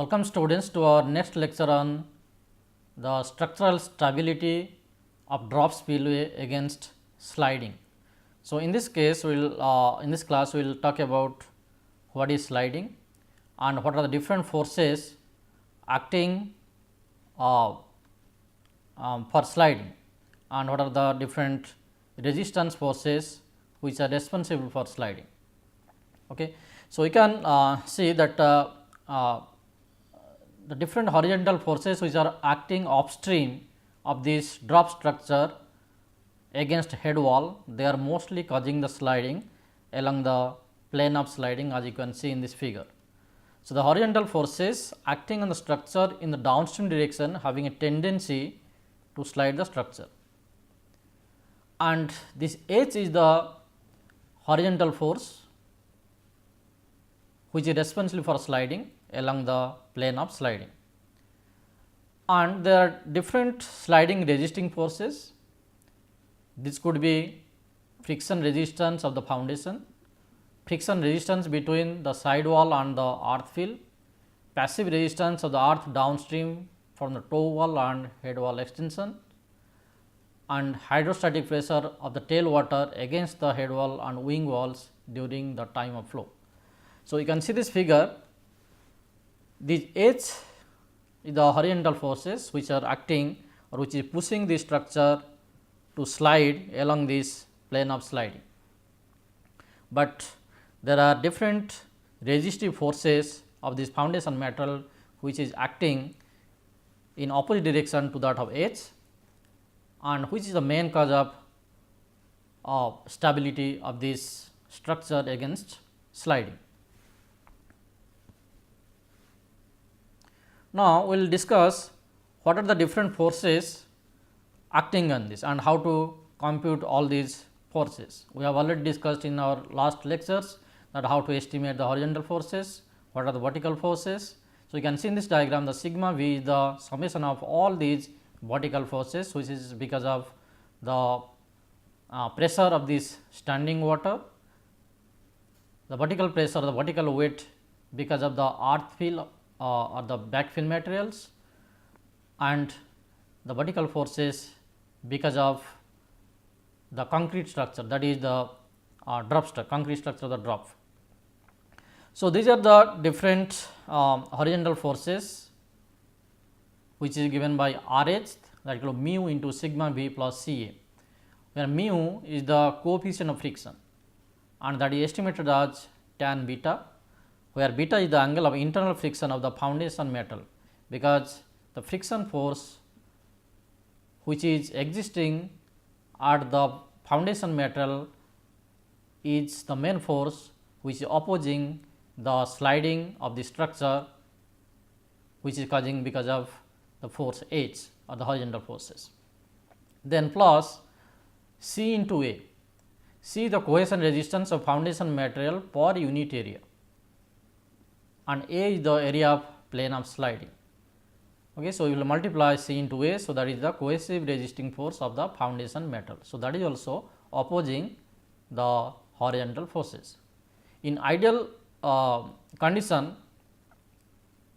Welcome students to our next lecture on the structural stability of drop spillway against sliding. So, in this case we will in this class we will talk about what is sliding and what are the different forces acting for sliding and what are the different resistance forces which are responsible for sliding. Okay. So, we can see that the different horizontal forces which are acting upstream of this drop structure against head wall, they are mostly causing the sliding along the plane of sliding, as you can see in this figure. So, the horizontal forces acting on the structure in the downstream direction having a tendency to slide the structure, and this H is the horizontal force which is responsible for sliding along the plane of sliding. And there are different sliding resisting forces. This could be friction resistance of the foundation, friction resistance between the sidewall and the earth fill, passive resistance of the earth downstream from the toe wall and head wall extension, and hydrostatic pressure of the tailwater against the head wall and wing walls during the time of flow. So, you can see this figure, this H is the horizontal forces which are acting or which is pushing the structure to slide along this plane of sliding. But there are different resistive forces of this foundation metal which is acting in opposite direction to that of H, and which is the main cause of stability of this structure against sliding. Now, we will discuss what are the different forces acting on this and how to compute all these forces. We have already discussed in our last lectures that how to estimate the horizontal forces, what are the vertical forces. So, you can see in this diagram the sigma v is the summation of all these vertical forces, which is because of the pressure of this standing water, the vertical pressure, the vertical weight because of the earth fill or the backfill materials, and the vertical forces because of the concrete structure, that is the drop structure, concrete structure of the drop. So, these are the different horizontal forces which is given by RH, that is mu into sigma v plus C A, where mu is the coefficient of friction and that is estimated as tan beta, where beta is the angle of internal friction of the foundation metal, because the friction force which is existing at the foundation metal is the main force which is opposing the sliding of the structure, which is causing because of the force H or the horizontal forces. Then plus C into A, C the cohesion resistance of foundation material per unit area, and A is the area of plane of sliding. Okay, so, we will multiply C into A. So, that is the cohesive resisting force of the foundation metal. So, that is also opposing the horizontal forces. In ideal condition,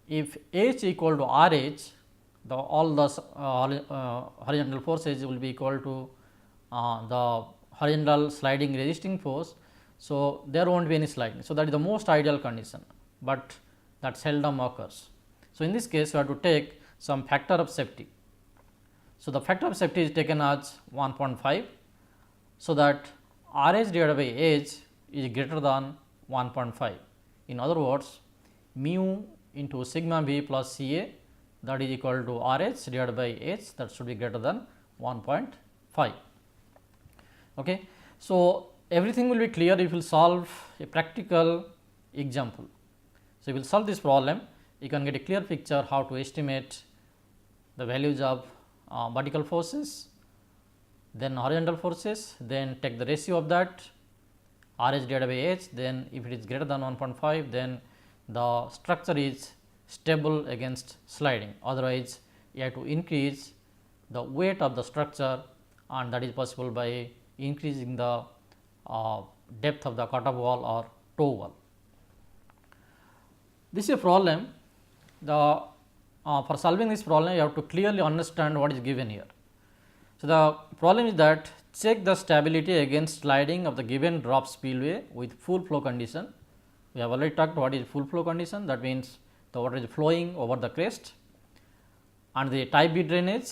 if H equal to RH, all the horizontal forces will be equal to the horizontal sliding resisting force. So, there will not be any sliding. So, that is the most ideal condition, but that seldom occurs. So, in this case we have to take some factor of safety. So, the factor of safety is taken as 1.5. So, that RH divided by H is greater than 1.5. In other words, mu into sigma v plus C A, that is equal to RH divided by H, that should be greater than 1.5. Okay. So, everything will be clear if you will solve a practical example. So, you will solve this problem, you can get a clear picture how to estimate the values of vertical forces, then horizontal forces, then take the ratio of that RH divided by H, then if it is greater than 1.5, then the structure is stable against sliding, otherwise you have to increase the weight of the structure, and that is possible by increasing the depth of the cutoff wall or toe wall. This is a problem the for solving this problem you have to clearly understand what is given here. So, the problem is that check the stability against sliding of the given drop spillway with full flow condition. We have already talked what is full flow condition, that means the water is flowing over the crest, and the type B drainage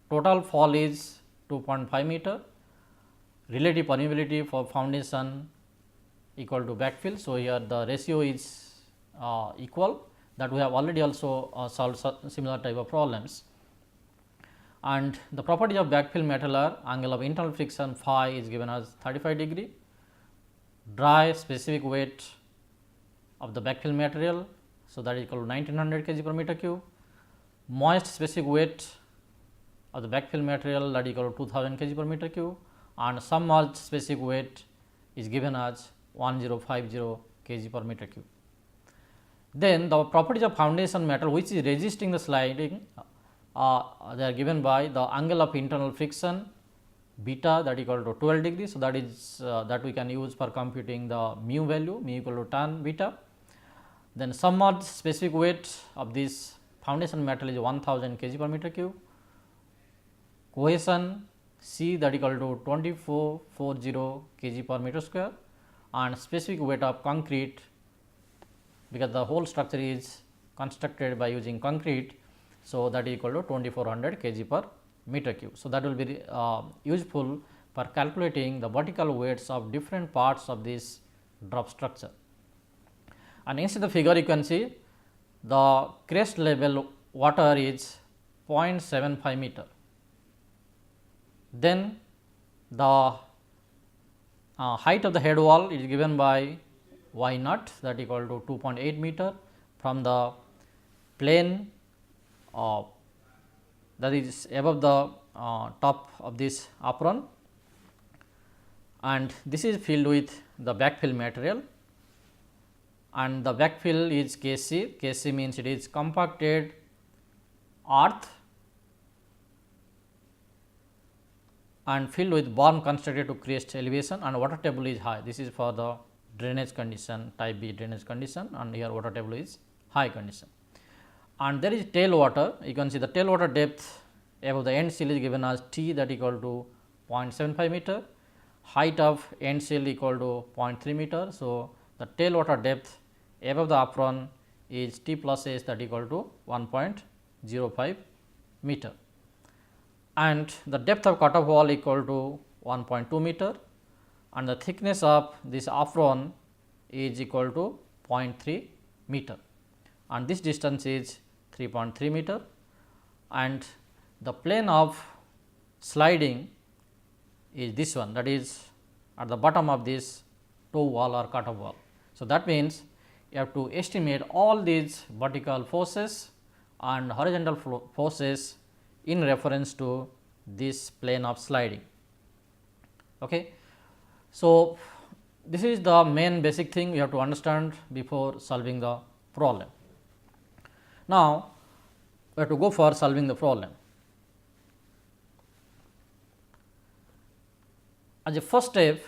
total fall is 2.5 meter, relative permeability for foundation equal to backfill. So, here the ratio is equal, that we have already also solved similar type of problems. And the properties of backfill metal are angle of internal friction phi is given as 35 degree, dry specific weight of the backfill material, so that is equal to 1900 kg per meter cube, moist specific weight of the backfill material, that is equal to 2000 kg per meter cube, and submerged specific weight is given as 1050 kg per meter cube. Then the properties of foundation metal which is resisting the sliding, they are given by the angle of internal friction beta, that equal to 12 degree. So, that is that we can use for computing the mu value, mu equal to tan beta. Then submerged specific weight of this foundation metal is 1000 kg per meter cube, cohesion C, that equal to 2440 kg per meter square, and specific weight of concrete, because the whole structure is constructed by using concrete. So, that is equal to 2400 kg per meter cube. So, that will be useful for calculating the vertical weights of different parts of this drop structure. And inside the figure you can see the crest level water is 0.75 meter. Then the height of the head wall is given by y naught, that equal to 2.8 meter from the plane that is above the top of this apron, and this is filled with the backfill material, and the backfill is Kc. Kc means it is compacted earth and filled with berm constructed to crest elevation, and water table is high. This is for the drainage condition, type B drainage condition, and here water table is high condition. And there is tail water, you can see the tail water depth above the end sill is given as T, that equal to 0.75 meter, height of end sill equal to 0.3 meter. So, the tail water depth above the apron is T plus S, that equal to 1.05 meter, and the depth of cutoff wall equal to 1.2 meter, and the thickness of this apron is equal to 0.3 meter, and this distance is 3.3 meter, and the plane of sliding is this one, that is at the bottom of this toe wall or cutoff wall. So, that means you have to estimate all these vertical forces and horizontal forces in reference to this plane of sliding. Okay. So, this is the main basic thing you have to understand before solving the problem. Now, we have to go for solving the problem. As a first step,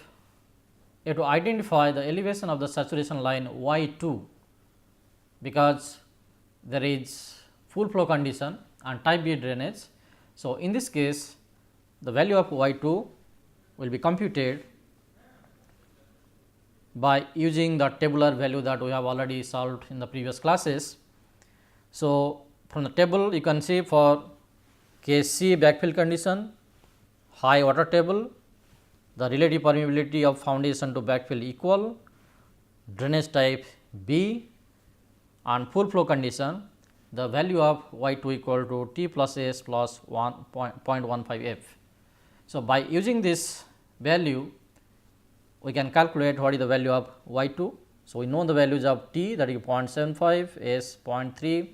you have to identify the elevation of the saturation line y 2, because there is full flow condition and type B drainage. So, in this case the value of y 2 will be computed by using the tabular value that we have already solved in the previous classes. So, from the table you can see for Kc backfill condition, high water table, the relative permeability of foundation to backfill equal, drainage type B, and full flow condition, the value of y 2 equal to T plus S plus 0.15 f. So, by using this value we can calculate what is the value of y 2. So, we know the values of T, that is 0.75, S 0.3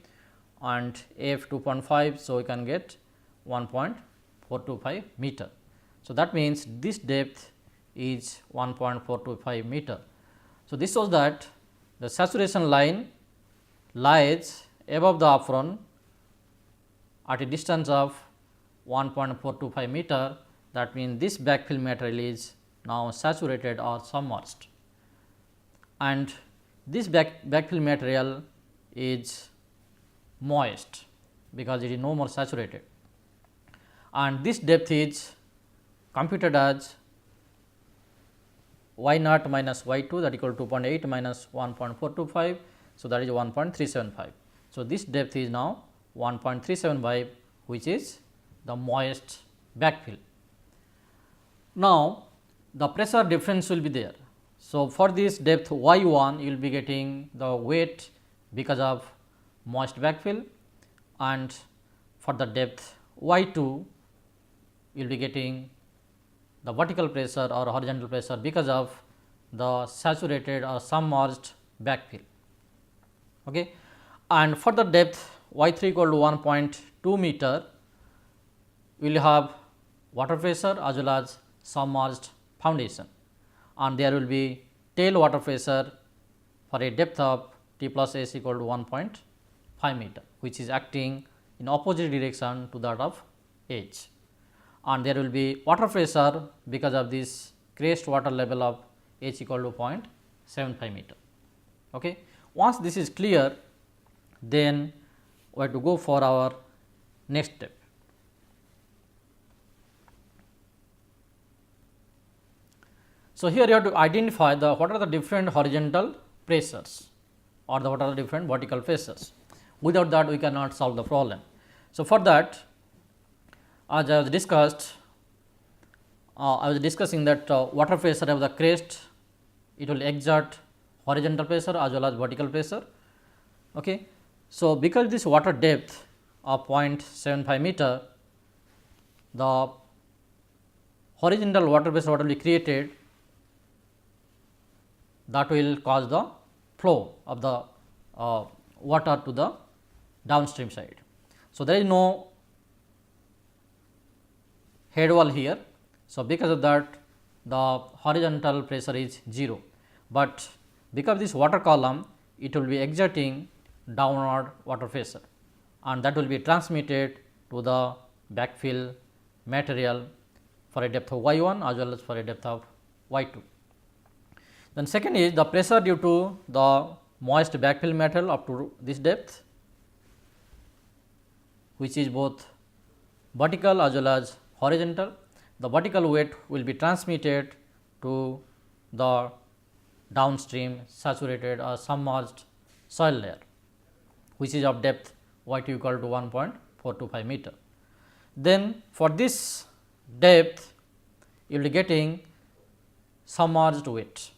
and F 2.5. So, we can get 1.425 meter. So, that means this depth is 1.425 meter. So, this shows that the saturation line lies above the apron at a distance of 1.425 meter. That means, this backfill material is now saturated or submerged, and this backfill material is moist because it is no more saturated, and this depth is computed as y naught minus y 2, that equal to 2.8 minus 1.425. So, that is 1.375. So, this depth is now 1.375, which is the moist backfill. Now, the pressure difference will be there. So, for this depth y 1, you will be getting the weight because of moist backfill, and for the depth y 2, you will be getting the vertical pressure or horizontal pressure because of the saturated or submerged backfill. Okay. And for the depth y 3 equal to 1.2 meter, we will have water pressure as well as submerged foundation, and there will be tail water pressure for a depth of T plus S equal to 1.5 meter, which is acting in opposite direction to that of H, and there will be water pressure because of this crest water level of H equal to 0.75 meter. Okay. Once this is clear, then we have to go for our next step. So, here you have to identify the what are the different horizontal pressures or what are the different vertical pressures. Without that, we cannot solve the problem. So, for that, as I was discussed, I was discussing that water pressure of the crest, it will exert horizontal pressure as well as vertical pressure. Okay. So, because this water depth of 0.75 meter, the horizontal water pressure what will be created, that will cause the flow of the water to the downstream side. So, there is no head wall here. So, because of that, the horizontal pressure is 0, but because of this water column, it will be exerting downward water pressure, and that will be transmitted to the backfill material for a depth of y 1 as well as for a depth of y 2. Then second is the pressure due to the moist backfill material up to this depth, which is both vertical as well as horizontal. The vertical weight will be transmitted to the downstream saturated or submerged soil layer, which is of depth y 2 equal to 1.425 meter. Then for this depth, you will be getting submerged weight,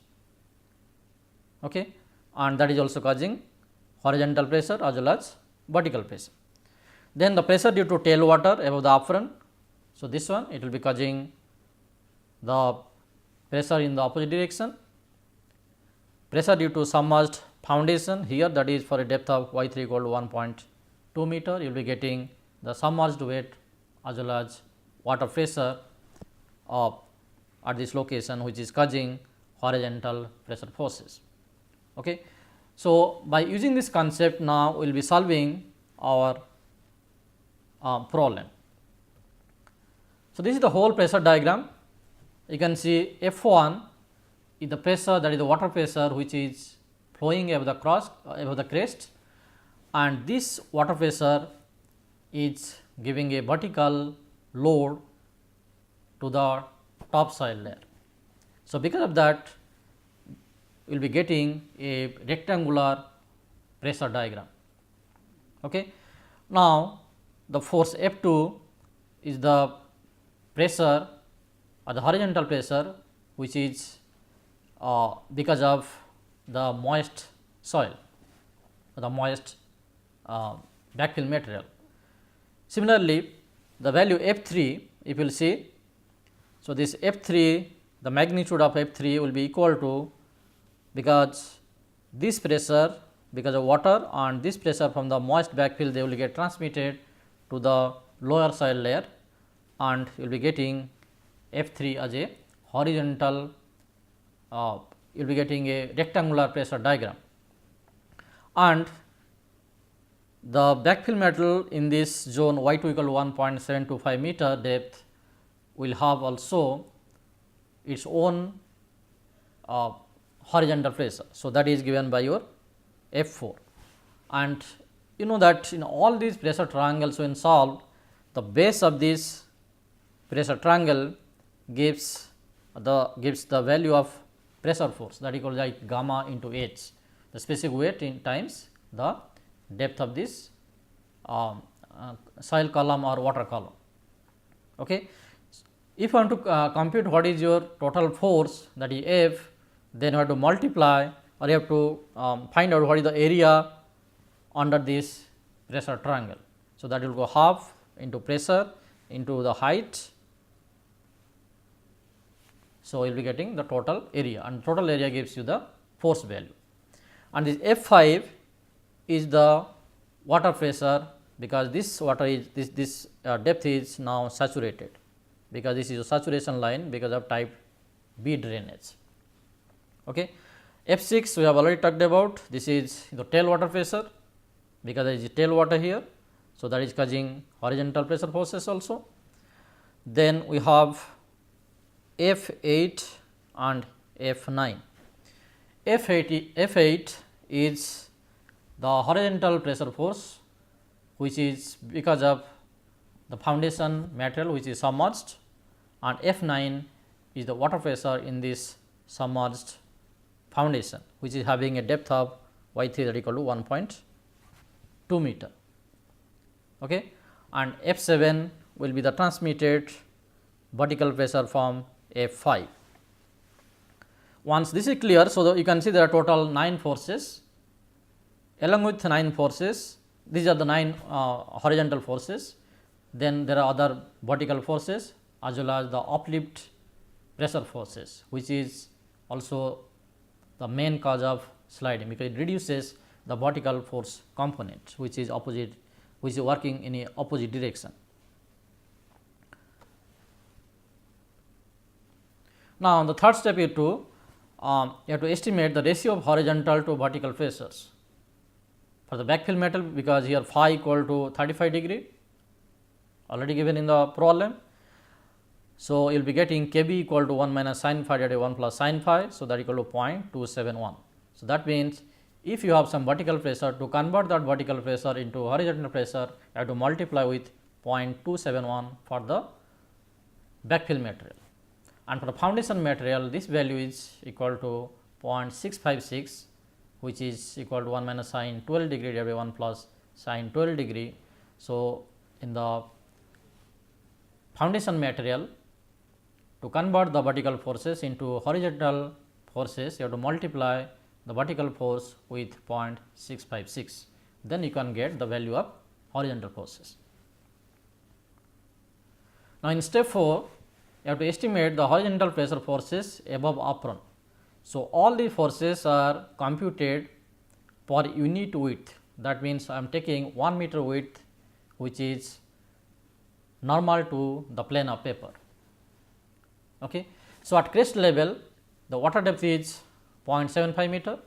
okay, and that is also causing horizontal pressure as well as vertical pressure. Then the pressure due to tailwater above the apron. So, this one it will be causing the pressure in the opposite direction. Pressure due to submerged foundation here, that is for a depth of y 3 equal to 1.2 meter, you will be getting the submerged weight as well as water pressure at this location, which is causing horizontal pressure forces. Okay. So, by using this concept, now we will be solving our problem. So, this is the whole pressure diagram. You can see F 1 is the pressure, that is the water pressure which is flowing above the crest, and this water pressure is giving a vertical load to the top soil layer. So, because of that, we will be getting a rectangular pressure diagram. Okay. Now, the force F 2 is the pressure or the horizontal pressure, which is because of the moist soil or the moist backfill material. Similarly, the value F 3, if you will see, so this F 3, the magnitude of F 3 will be equal to, because this pressure because of water and this pressure from the moist backfill, they will get transmitted to the lower soil layer, and you will be getting F 3 as a horizontal, you will be getting a rectangular pressure diagram. And the backfill material in this zone y 2 equal to 1.725 meter depth will have also its own horizontal pressure. So, that is given by your F 4, and you know that in all these pressure triangles when solved, the base of this pressure triangle gives the value of pressure force, that equals like gamma into h, the specific weight in times the depth of this soil column or water column. Okay. If you want to compute what is your total force, that is F, then you have to multiply or you have to find out what is the area under this pressure triangle. So, that will go half into pressure into the height. So, you will be getting the total area, and total area gives you the force value, and this F 5 is the water pressure, because this water is this depth is now saturated, because this is a saturation line because of type B drainage. Okay. F 6 we have already talked about, this is the tail water pressure, because there is tail water here. So, that is causing horizontal pressure forces also. Then we have F 8 and F 9. F 8 is the horizontal pressure force, which is because of the foundation material which is submerged, and F 9 is the water pressure in this submerged foundation, which is having a depth of y 3 that equal to 1.2 meter. Okay. And F 7 will be the transmitted vertical pressure from F 5. Once this is clear, so you can see there are total 9 forces. Along with 9 forces, these are the 9 horizontal forces. Then there are other vertical forces as well as the uplift pressure forces, which is also the main cause of sliding, because it reduces the vertical force component, which is opposite, which is working in a opposite direction. Now, the third step is to you have to estimate the ratio of horizontal to vertical pressures for the backfill metal, because here phi equal to 35 degree already given in the problem. So, you will be getting Kb equal to 1 minus sin phi divided by 1 plus sin phi. So, that equal to 0.271. So, that means, if you have some vertical pressure, to convert that vertical pressure into horizontal pressure, you have to multiply with 0.271 for the backfill material, and for the foundation material this value is equal to 0.656, which is equal to 1 minus sin 12 degree divided by 1 plus sin 12 degree. So, in the foundation material, to convert the vertical forces into horizontal forces, you have to multiply the vertical force with 0.656, then you can get the value of horizontal forces. Now, in step 4, you have to estimate the horizontal pressure forces above apron. So, all the forces are computed per unit width, that means, I am taking 1 meter width, which is normal to the plane of paper. Okay. So, at crest level the water depth is 0.75 meter.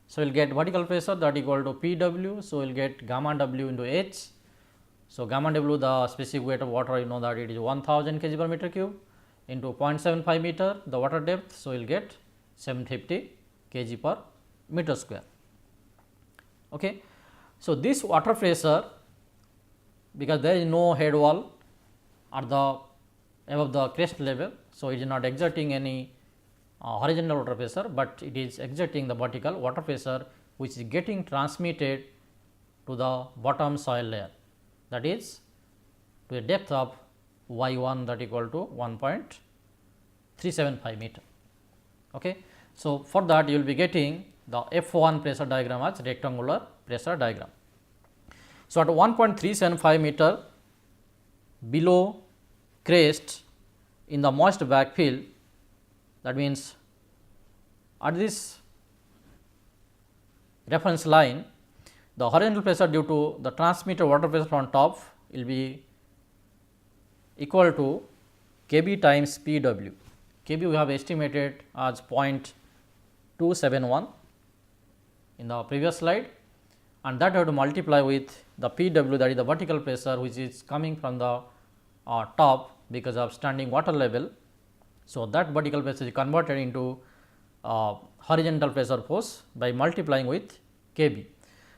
So, we will get vertical pressure that equal to P w. So, we will get gamma w into h. So, gamma w, the specific weight of water, you know that it is 1000 kg per meter cube into 0.75 meter the water depth. So, we will get 750 kg per meter square. Okay. So, this water pressure, because there is no head wall at the above the crest level. So, it is not exerting any horizontal water pressure, but it is exerting the vertical water pressure, which is getting transmitted to the bottom soil layer, that is to a depth of y 1 that equal to 1.375 meter. Okay. So, for that you will be getting the F 1 pressure diagram as rectangular pressure diagram. So, at 1.375 meter below crest in the moist backfill, that means, at this reference line the horizontal pressure due to the transmitted water pressure from top will be equal to Kb times P w. Kb we have estimated as 0.271 in the previous slide, and that we have to multiply with the P w, that is the vertical pressure which is coming from the top because of standing water level. So, that vertical pressure is converted into horizontal pressure force by multiplying with Kb.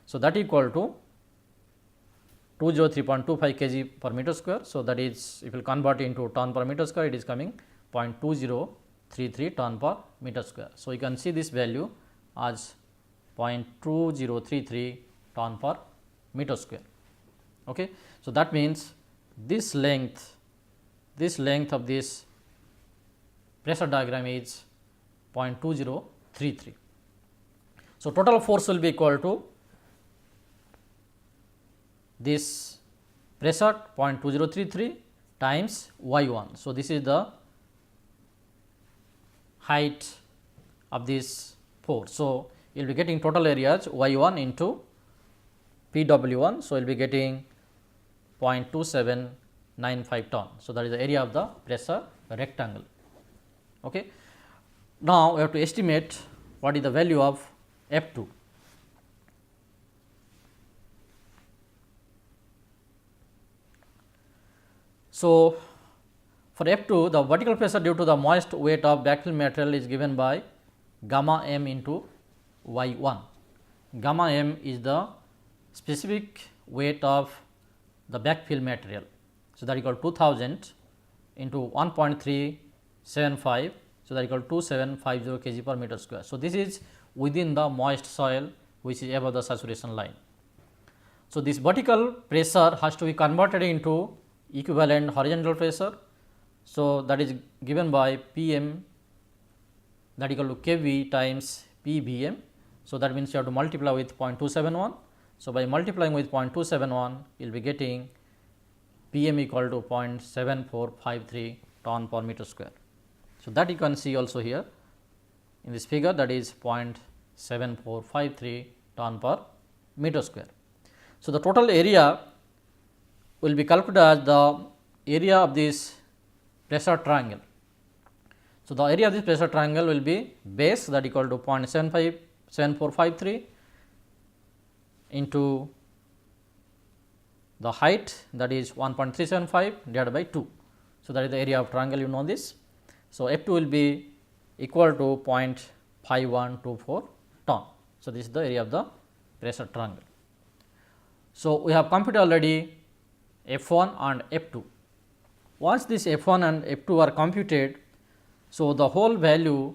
So, that equal to 203.25 kg per meter square. So, that is if you convert into ton per meter square, it is coming 0.2033 ton per meter square. So, you can see this value as 0.2033 ton per meter square. Okay. So, that means this length of this pressure diagram is 0.2033. So, total force will be equal to this pressure 0.2033 times y1. So, this is the height of this force. So, you will be getting total area as y1 into Pw1. So, you will be getting 0.2795 ton. So, that is the area of the pressure rectangle. Okay. Now, we have to estimate what is the value of F2. So, for F2, the vertical pressure due to the moist weight of backfill material is given by gamma m into y1. Gamma m is the specific weight of the backfill material. So, that is equal to 2000 into 1.375. So, that is equal to 2750 kg per meter square. So, this is within the moist soil which is above the saturation line. So, this vertical pressure has to be converted into equivalent horizontal pressure. So, that is given by P m, that is equal to kV times P V m. So, that means you have to multiply with 0.271. So, by multiplying with 0.271, you will be getting P m equal to 0.7453 ton per meter square. So, that you can see also here in this figure, that is 0.7453 ton per meter square. So, the total area will be calculated as the area of this pressure triangle. So, the area of this pressure triangle will be base, that equal to 0.7453 into the height, that is 1.375 divided by 2. So, that is the area of triangle, you know this. So, F2 will be equal to 0.5124 ton. So, this is the area of the pressure triangle. So, we have computed already F1 and F2. Once this F1 and F2 are computed, so the whole value,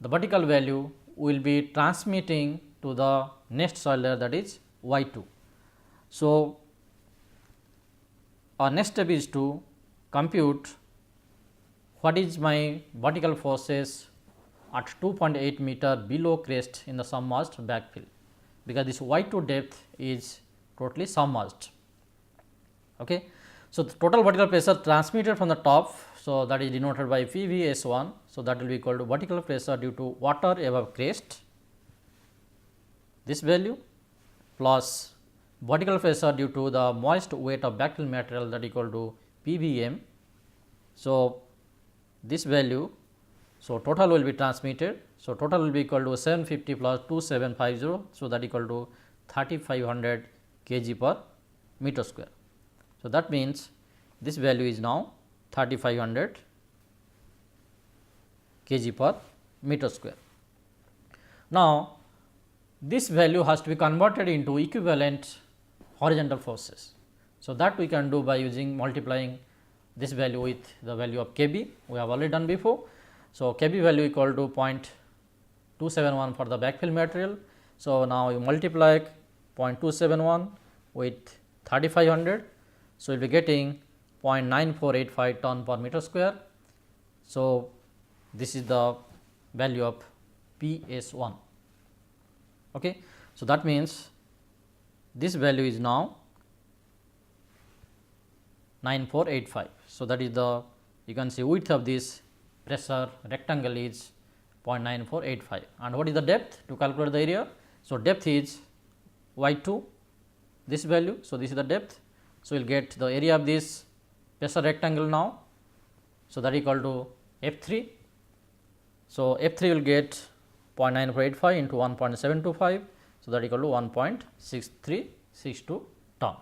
the vertical value will be transmitting to the next soil layer, that is y2. So, our next step is to compute what is my vertical forces at 2.8 meter below crest in the submerged backfill, because this y2 depth is totally submerged. Okay. So, the total vertical pressure transmitted from the top, so that is denoted by PVS1. So, that will be equal to vertical pressure due to water above crest, this value, plus vertical pressure due to the moist weight of backfill material, that equal to PVM. So, this value, so total will be transmitted. So, total will be equal to 750 plus 2750. So, that equal to 3500 kg per meter square. So, that means this value is now 3500 kg per meter square. Now, this value has to be converted into equivalent horizontal forces. So, that we can do by using multiplying this value with the value of kb, we have already done before. So, kb value equal to 0.271 for the backfill material. So, now you multiply 0.271 with 3500. So, you will be getting 0.9485 ton per meter square. So, this is the value of PS1. Okay. So, that means this value is now 9485. So, that is the, you can see width of this pressure rectangle is 0.9485. And what is the depth to calculate the area? So, depth is y2, this value. So, this is the depth. So, we will get the area of this pressure rectangle now. So, that is equal to F3. So, F3 will get 0.9485 into 1.725. So, that is equal to 1.6362 ton.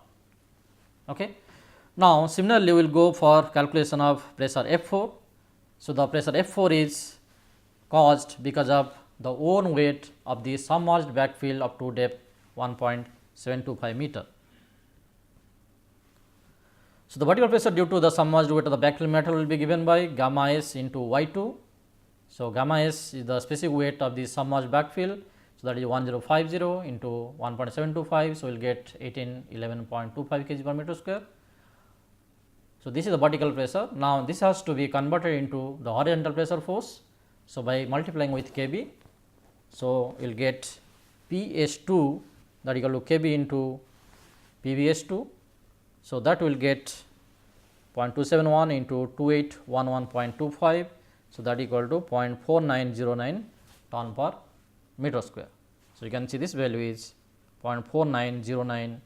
Okay. Now, similarly, we will go for calculation of pressure F4. So, the pressure F4 is caused because of the own weight of the submerged backfill up to depth 1.725 meter. So, the vertical pressure due to the submerged weight of the backfill metal will be given by gamma s into y 2. So, gamma s is the specific weight of the submerged backfill. So, that is 1050 into 1.725. So, we will get 1811.25 kg per meter square. So, this is the vertical pressure. Now, this has to be converted into the horizontal pressure force. So, by multiplying with kb, so we will get PS2 that equal to kb into PVS2. So, that will get 0.271 into 2811.25. So, that equal to 0.4909 ton per meter square. So, you can see this value is 0.4909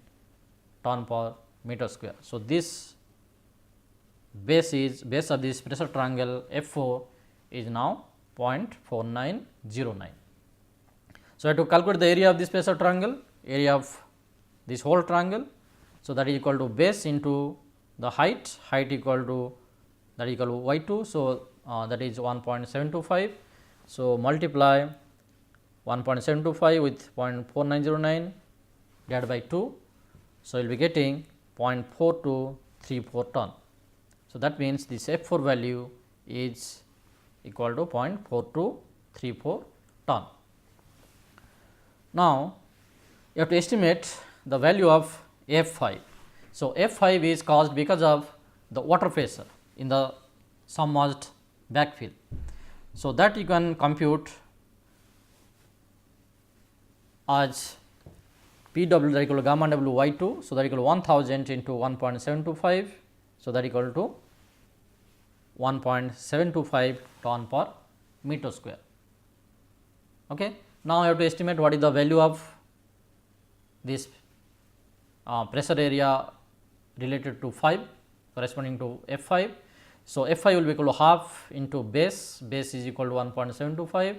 ton per meter square. So, this base of this pressure triangle F4 is now 0.4909. So, I have to calculate the area of this pressure triangle, area of this whole triangle. So, that is equal to base into the height equal to that equal to y 2. So, that is 1.725. So, multiply 1.725 with 0.4909 divided by 2. So, you will be getting 0.4234 ton. So, that means this F4 value is equal to 0.4234 ton. Now, you have to estimate the value of F5. So, F5 is caused because of the water pressure in the submerged backfill. So, that you can compute as Pw that equal to gamma W y 2. So, that equal to 1000 into 1.725. So, that equal to 1.725 ton per meter square. Okay. Now, I have to estimate what is the value of this pressure area related to 5 corresponding to F5. So, F5 will be equal to half into base is equal to 1.725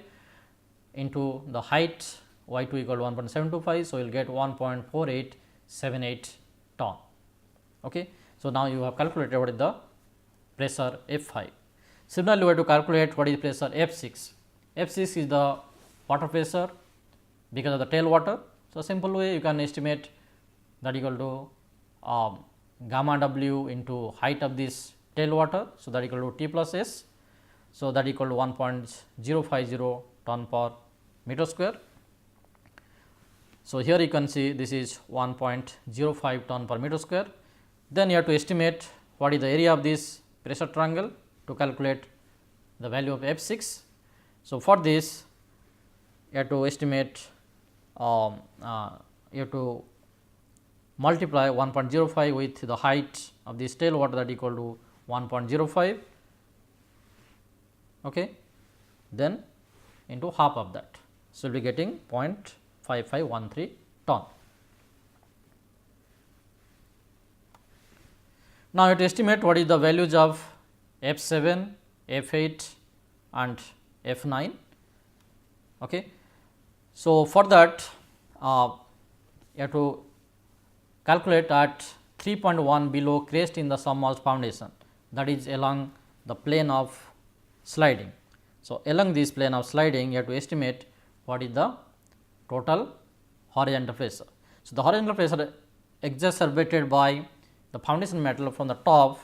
into the height y 2 equal to 1.725. So, you will get 1.4878 ton. Okay. So, now you have calculated what is the pressure F5. Similarly, we have to calculate what is pressure F6. F6 is the water pressure because of the tail water. So, simple way you can estimate that equal to gamma W into height of this tail water. So, that equal to T plus S. So, that equal to 1.050 ton per meter square. So, here you can see this is 1.05 ton per meter square. Then you have to estimate what is the area of this pressure triangle to calculate the value of F6. So, for this you have to estimate you have to multiply 1.05 with the height of this tail water that equal to 1.05, okay, then into half of that. So, we will be getting 0.5513 ton. Now, you have to estimate what is the values of F7, F8 and F9. Okay. So, for that you have to calculate at 3.1 below crest in the submerged foundation, that is along the plane of sliding. So, along this plane of sliding you have to estimate what is the total horizontal pressure. So, the horizontal pressure exacerbated by the foundation metal from the top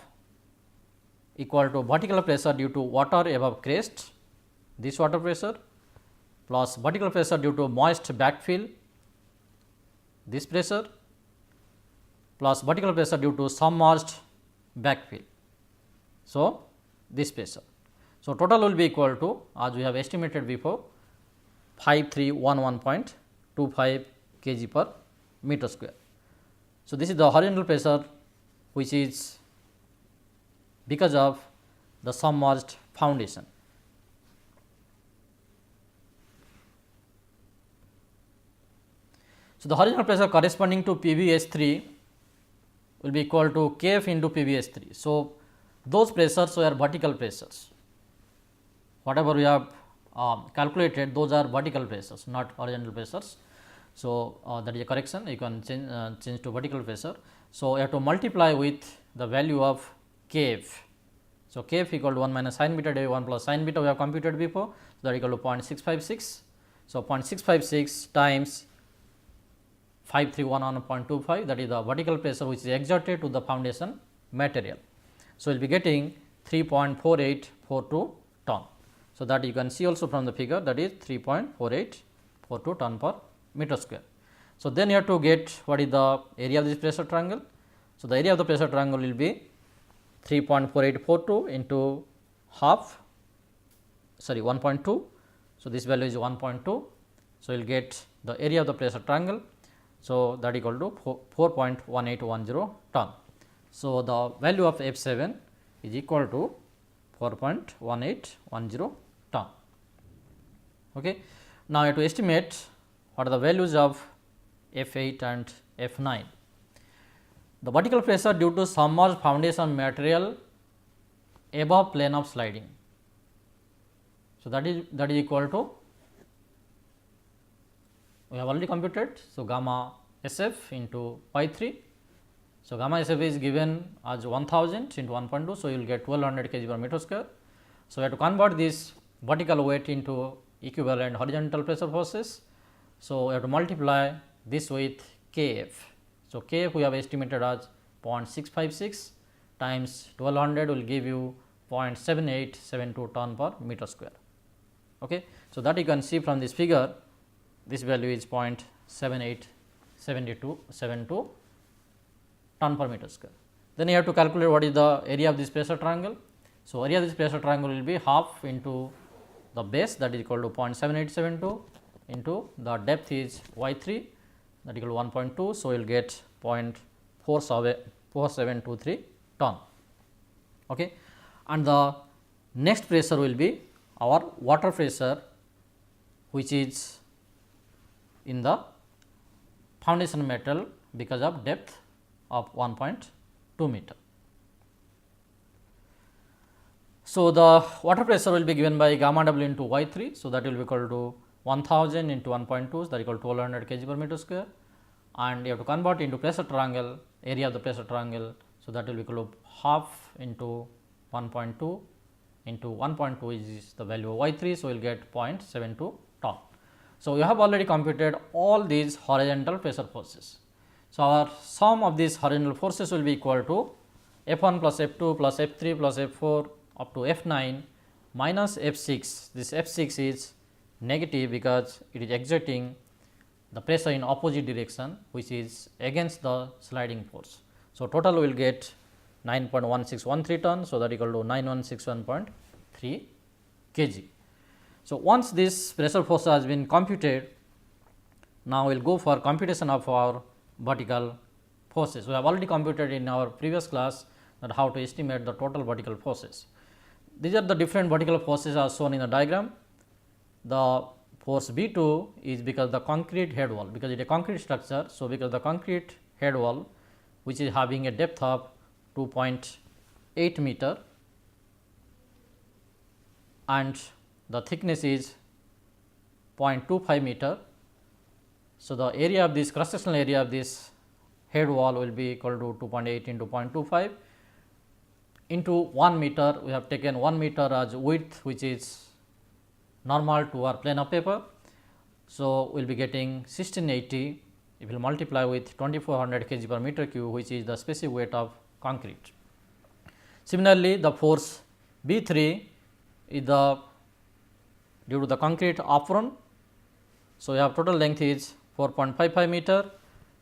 equal to vertical pressure due to water above crest, this water pressure, plus vertical pressure due to moist backfill, this pressure, plus vertical pressure due to submerged backfill. So, this pressure. So, total will be equal to, as we have estimated before, 5311.25 kg per meter square. So, this is the horizontal pressure which is because of the submerged foundation. So, the horizontal pressure corresponding to PVS3 will be equal to Kf into PVS3. So, those pressures were vertical pressures, whatever we have calculated, those are vertical pressures, not horizontal pressures. So, that is a correction, you can change to vertical pressure. So, you have to multiply with the value of Kf. So, Kf equal to 1 minus sin beta divided by 1 plus sin beta we have computed before. So, that equal to 0.656. So, 0.656 times 5311.25, that is the vertical pressure which is exerted to the foundation material. So, we will be getting 3.4842 ton. So, that you can see also from the figure, that is 3.4842 ton per meter square. So, then you have to get what is the area of this pressure triangle. So, the area of the pressure triangle will be 3.4842 into half, sorry 1.2. So, this value is 1.2. So, you will get the area of the pressure triangle. So, that equal to 4.1810 ton. So, the value of F 7 is equal to 4.1810 ton. Okay. Now, you have to estimate what are the values of F 8 and F 9. The vertical pressure due to submerged foundation material above plane of sliding. So, that is equal to, we have already computed. So, gamma SF into pi 3. So, gamma SF is given as 1000 into 1.2. So, you will get 1200 kg per meter square. So, we have to convert this vertical weight into equivalent horizontal pressure forces. So, we have to multiply this with Kf. So, Kf we have estimated as 0.656 times 1200 will give you 0.7872 ton per meter square. Okay. So, that you can see from this figure, this value is 0.7872 ton per meter square. Then you have to calculate what is the area of this pressure triangle. So, area of this pressure triangle will be half into the base, that is equal to 0.7872 into the depth is y 3, that is equal to 1.2. So, you will get 0.4723 ton. Okay. And the next pressure will be our water pressure, which is in the foundation metal because of depth of 1.2 meter. So, the water pressure will be given by gamma W into y 3. So, that will be equal to 1000 into 1.2, so that is equal to 1200 kg per meter square, and you have to convert into pressure triangle, area of the pressure triangle. So, that will be equal to half into 1.2 into 1.2 is the value of y 3. So, we will get 0.72 ton. So, you have already computed all these horizontal pressure forces. So, our sum of these horizontal forces will be equal to F 1 plus F 2 plus F 3 plus F 4 up to F 9 minus F 6. This F 6 is negative because it is exerting the pressure in opposite direction, which is against the sliding force. So, total will get 9.1613 ton. So, that equal to 9161.3 kg. So, once this pressure force has been computed, now we will go for computation of our vertical forces. We have already computed in our previous class that how to estimate the total vertical forces. These are the different vertical forces are shown in the diagram. The force B 2 is because the concrete head wall, because it is a concrete structure. So, because the concrete head wall, which is having a depth of 2.8 meter and the thickness is 0.25 meter. So, the area of this cross sectional area of this head wall will be equal to 2.8 into 0.25 into 1 meter. We have taken 1 meter as width, which is normal to our plane of paper. So, we will be getting 1680 if we multiply with 2400 kg per meter cube, which is the specific weight of concrete. Similarly, the force B 3 is the due to the concrete apron. So, we have total length is 4.55 meter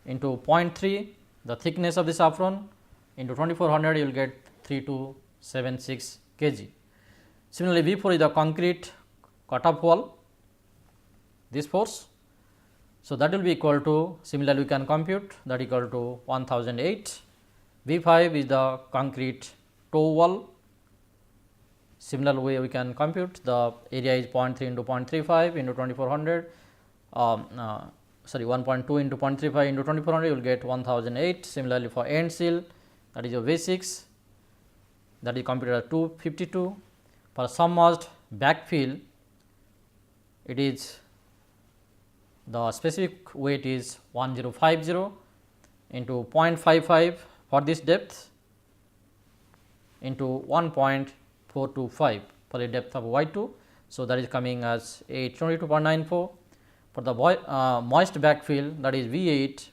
into 0.3, the thickness of this apron into 2400, you will get 3276 kg. Similarly, V 4 is the concrete cut off wall, this force. So, that will be equal to, similarly we can compute that equal to 1008. V 5 is the concrete toe wall. Similar way we can compute, the area is 0.3 into 0.35 into 2400, sorry 1.2 into 0.35 into 2400, you will get 1008. Similarly, for end seal, that is your V 6, that is computed at 252. For submerged backfill, it is the specific weight is 1050 into 0.55 for this depth into 1.425 for the depth of y 2. So, that is coming as 822.94. For the moist backfill, that is V 8.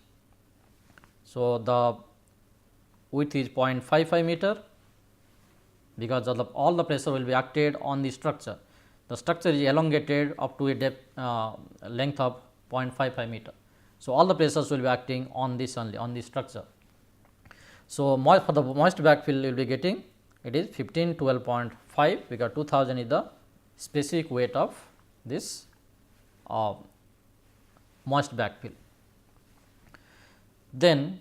So, the width is 0.55 meter, because of all the pressure will be acted on the structure. The structure is elongated up to a depth length of 0.55 meter. So, all the pressures will be acting on this only, on the structure. So, for the moist backfill you will be getting, it is 1512.5, because 2000 is the specific weight of this moist backfill. Then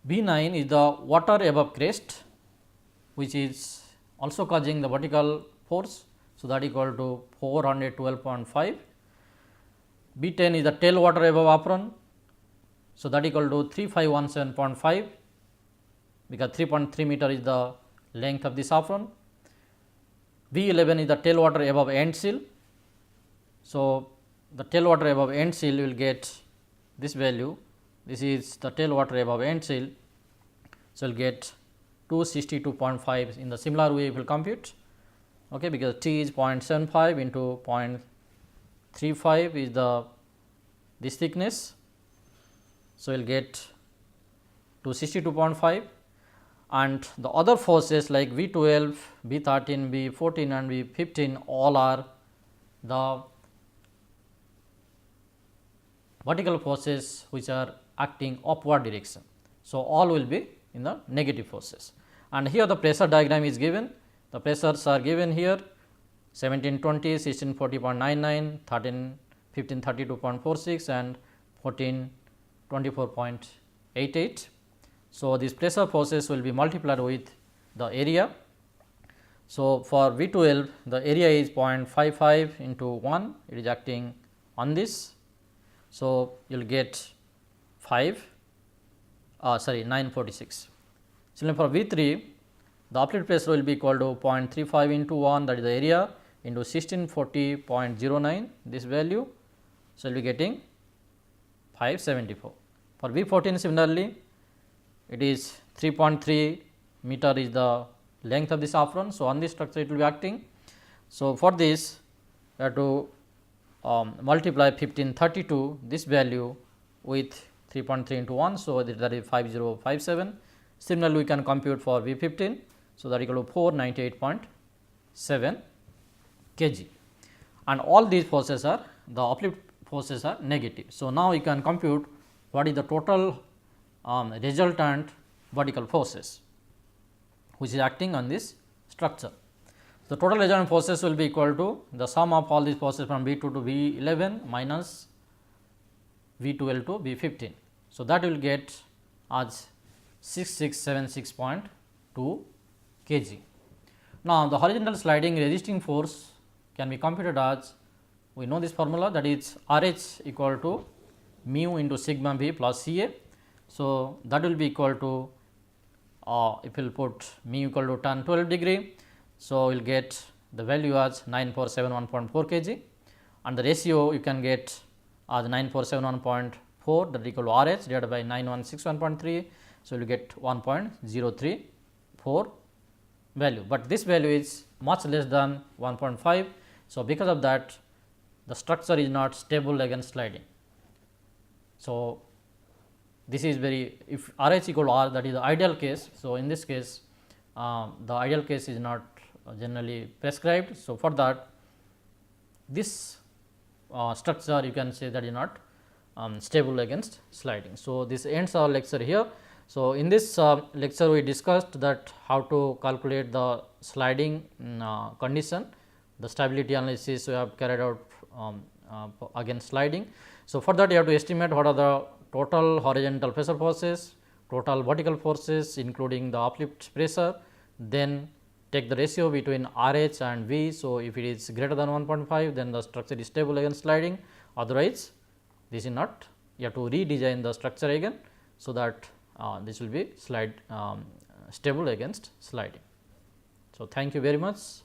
B9 is the water above crest, which is also causing the vertical force. So, that equal to 412.5. B10 is the tail water above apron. So, that equal to 3517.5, because 3.3 meter is the length of this apron. B11 is the tail water above end sill. So, the tail water above end sill will get this value. This is the tail water above end sill. So, we will get 262.5 in the similar way we will compute, okay, because T is 0.75 into 0.35 is the this thickness. So, we will get 262.5, and the other forces like V12, V13, V14 and V15 all are the vertical forces which are acting upward direction. So, all will be in the negative forces, and here the pressure diagram is given. The pressures are given here 1720, 1640.99, 13 1532.46 and 1424.88. So, these pressure forces will be multiplied with the area. So, for V12 the area is 0.55 into 1, it is acting on this. So, you will get 946. Similarly, for V3 the uplift pressure will be equal to 0.35 into 1, that is the area, into 1640.09 this value. So, we will be getting 574. For V14 similarly, it is 3.3 meter is the length of this apron. So, on this structure it will be acting. So, for this we have to multiply 1532 this value with 3.3 into 1. So, that is 5057. Similarly, we can compute for V15. So, that equal to 498.7 kg, and all these forces are the uplift forces are negative. So, now you can compute what is the total resultant vertical forces which is acting on this structure. The total resultant forces will be equal to the sum of all these forces from V2 to V11 minus V12 to V15. So, that will get as 6676.2 kg. Now, the horizontal sliding resisting force can be computed as, we know this formula, that is RH equal to mu into sigma v plus Ca. So, that will be equal to if we will put mu equal to tan 12 degree. So, we will get the value as 9471.4 kg, and the ratio you can get as 9471.4, that is equal to RH divided by 9161.3. So, we will get 1.034 value, but this value is much less than 1.5. So, because of that the structure is not stable against sliding. So, this is very, if RH equal to R, that is the ideal case. So, in this case the ideal case is not generally prescribed. So, for that this structure you can say that is not stable against sliding. So, this ends our lecture here. So, in this lecture we discussed that how to calculate the sliding condition, the stability analysis we have carried out against sliding. So, for that you have to estimate what are the total horizontal pressure forces, total vertical forces including the uplift pressure, then take the ratio between RH and V. So, if it is greater than 1.5, then the structure is stable against sliding, otherwise this is not, you have to redesign the structure again. So, that this will be stable against sliding. So, thank you very much.